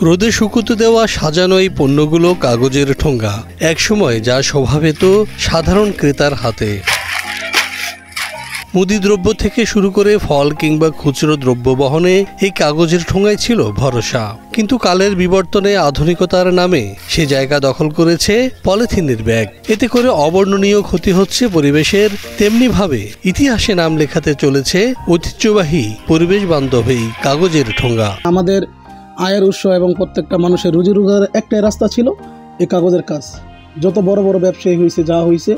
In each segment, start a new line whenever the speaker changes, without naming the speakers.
রোদে শুকুতে দেওয়া সাজানো এই পণ্যগুলো কাগজের ঠোঙ্গা, একসময় যা শোভা পেত সাধারণ ক্রেতার হাতে। মুদি দ্রব্য থেকে শুরু করে ফল কিংবা খুচরো দ্রব্য বহনে এই কাগজের ঠোঙ্গাই ছিল ভরসা। কিন্তু কালের বিবর্তনে আধুনিকতার নামে সে জায়গা দখল করেছে পলিথিনের ব্যাগ। এতে করে অবর্ণনীয় ক্ষতি হচ্ছে পরিবেশের, তেমনিভাবে ইতিহাসে নাম লেখাতে চলেছে ঐতিহ্যবাহী পরিবেশ বান্ধব এই কাগজের ঠোঙ্গা।
আমাদের আয়ের উৎস এবং প্রত্যেকটা মানুষের রুজি রোজগারের একটাই রাস্তা ছিল এই কাগজের কাজ। যত বড় বড় ব্যবসায়ী হয়েছে, যা হয়েছে,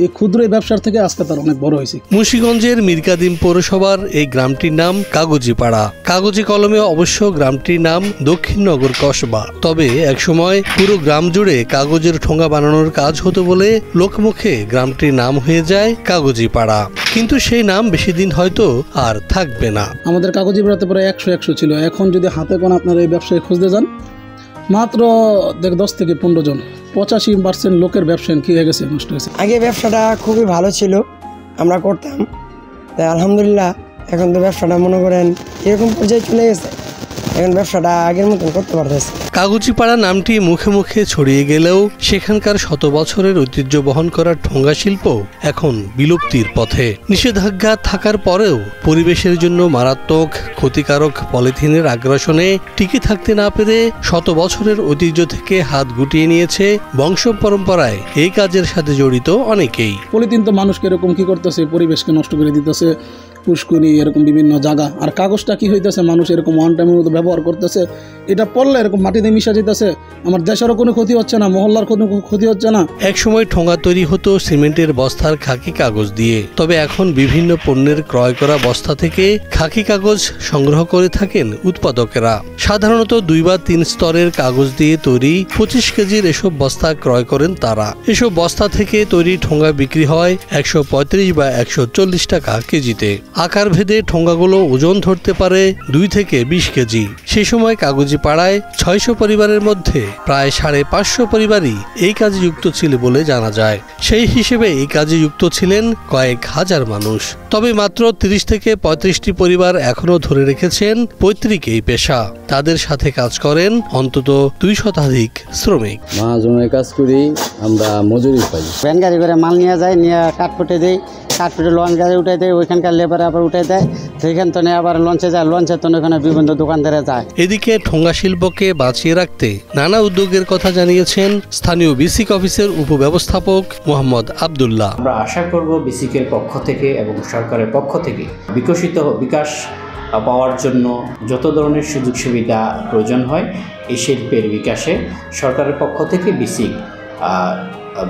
এই ক্ষুদ্র ব্যবসার থেকে আজকে তার অনেক বড় হয়েছে।
মুন্সিগঞ্জের মিরকাদিম পৌরসভার এই গ্রামটির নাম কাগজিপাড়া। কাগজি কলমে অবশ্য গ্রামটির নাম দক্ষিণনগর কসবা। তবে একসময় পুরো গ্রাম জুড়ে কাগজের ঠোঙ্গা বানানোর কাজ হতো বলে লোকমুখে গ্রামটির নাম হয়ে যায় কাগজিপাড়া। কিন্তু সেই নাম বেশি দিন হয়তো আর থাকবে না।
আমাদের কাগজিপাড়াতে প্রায় 100 ছিল। এখন যদি হাতে কোন আপনারা এই ব্যবসায় খুঁজতে যান, মাত্র 10 থেকে 15 জন। 85% লোকের ব্যবসা কি হয়ে গেছে, নষ্ট হয়েছে।
আগে ব্যবসাটা খুবই ভালো ছিল, আমরা করতাম, তাই আলহামদুলিল্লাহ এখন তো ব্যবসাটা মনে করেন এরকম পর্যায়ে চলে গেছে, এখন ব্যবসাটা আগের মতন করতে পারতেছে।
কাগজিপাড়া নামটি মুখে মুখে ছড়িয়ে গেলেও সেখানকার শত বছরের ঐতিহ্য বহন করার ঠোঙ্গা শিল্প এখন বিলুপ্তির পথে। নিষেধাজ্ঞা থাকার পরেও পরিবেশের জন্য মারাত্মক ক্ষতিকারক পলিথিনের আগ্রাসনে টিকে থাকতে না পেরে শত বছরের ঐতিহ্য থেকে হাত গুটিয়ে নিয়েছে বংশ পরম্পরায় এই কাজের সাথে জড়িত অনেকেই।
পলিথিন তো মানুষকে এরকম কি করতেছে, পরিবেশকে নষ্ট করে দিতেছে, পুষ্করি এরকম বিভিন্ন জায়গা। আর কাগজটা কি হইতেছে, মানুষ এরকম ওয়ান টাইমের মতো ব্যবহার করতেছে, এটা পড়লে এরকম মাটিতে মিশা যেতেছে। আমার দেশেরও কোনো ক্ষতি হচ্ছে না, মহল্লার কোনো ক্ষতি হচ্ছে না।
একসময় ঠোঙ্গা তৈরি হতো সিমেন্টের বস্তার খাকি কাগজ দিয়ে, তবে এখন বিভিন্ন পণ্যের ক্রয় করা বস্তা থেকে খাকি কাগজ সংগ্রহ করে থাকেন উৎপাদকেরা। সাধারণত 2 বা 3 স্তরের কাগজ দিয়ে তৈরি 25 কেজির এসব বস্তা ক্রয় করেন তারা। এসব বস্তা থেকে তৈরি ঠোঙ্গা বিক্রি হয় 135 বা 140 টাকা কেজিতে। আকার ভেদে ঠোঙ্গাগুলো ওজন ধরতে পারে 2 থেকে 20 কেজি। সেই সময় কাগজিপাড়ায় 600 পরিবারের মধ্যে প্রায় 550 পরিবারই এই কাজে যুক্ত ছিল বলে জানা যায়। সেই হিসেবে এই কাজে যুক্ত ছিলেন কয়েক হাজার মানুষ। তবে মাত্র 30 থেকে 35টি পরিবার এখনো ধরে রেখেছেন পৈতৃক এই পেশা। তাদের সাথে কাজ করেন অন্তত 2 শতাধিক শ্রমিক।
মহাজনের কাজ করি, আমরা মজুরি পাই।
ভ্যান গাড়ি করে মাল নিয়ে যায়, নিয়ে কাঠপুটে দেয়, কাঠপুটে লঞ্চ গাড়ি উঠে দেয়, ওইখানকার লেবার আবার উঠে দেয়, সেইখান তো আবার লঞ্চে যায়, লঞ্চের তো ওখানে বিভিন্ন দোকানদারে যায়।
এদিকে ঠোঙ্গা শিল্পকে বাঁচিয়ে রাখতে নানা উদ্যোগের কথা জানিয়েছেন স্থানীয় বিসিক অফিসের উপব্যবস্থাপক মোহাম্মদ আব্দুল্লাহ।
আমরা আশা করব বিসিকের পক্ষ থেকে এবং সরকারের পক্ষ থেকে বিকাশ পাওয়ার জন্য যত ধরনের সুযোগ সুবিধা প্রয়োজন হয় এই শিল্পের বিকাশে সরকারের পক্ষ থেকে বিসিক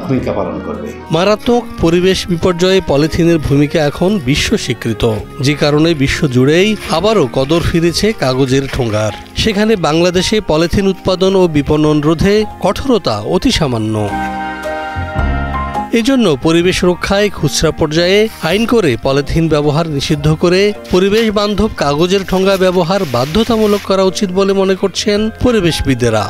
ভূমিকা পালন করবে।
মারাত্মক পরিবেশ বিপর্যয়ে পলিথিনের ভূমিকা এখন বিশ্ব স্বীকৃত, যে কারণে বিশ্ব জুড়েই আবারও কদর ফিরেছে কাগজের ঠোঙ্গার। সেখানে বাংলাদেশে পলিথিন উৎপাদন ও বিপণন রোধে কঠোরতা অতি সামান্য। এজন্য পরিবেশ রক্ষায় খুচরা পর্যায়ে আইন করে পলিথিন ব্যবহার নিষিদ্ধ করে পরিবেশ বান্ধব কাগজের ঠোঙ্গা ব্যবহার বাধ্যতামূলক করা উচিত বলে মনে করছেন পরিবেশবিদেরা।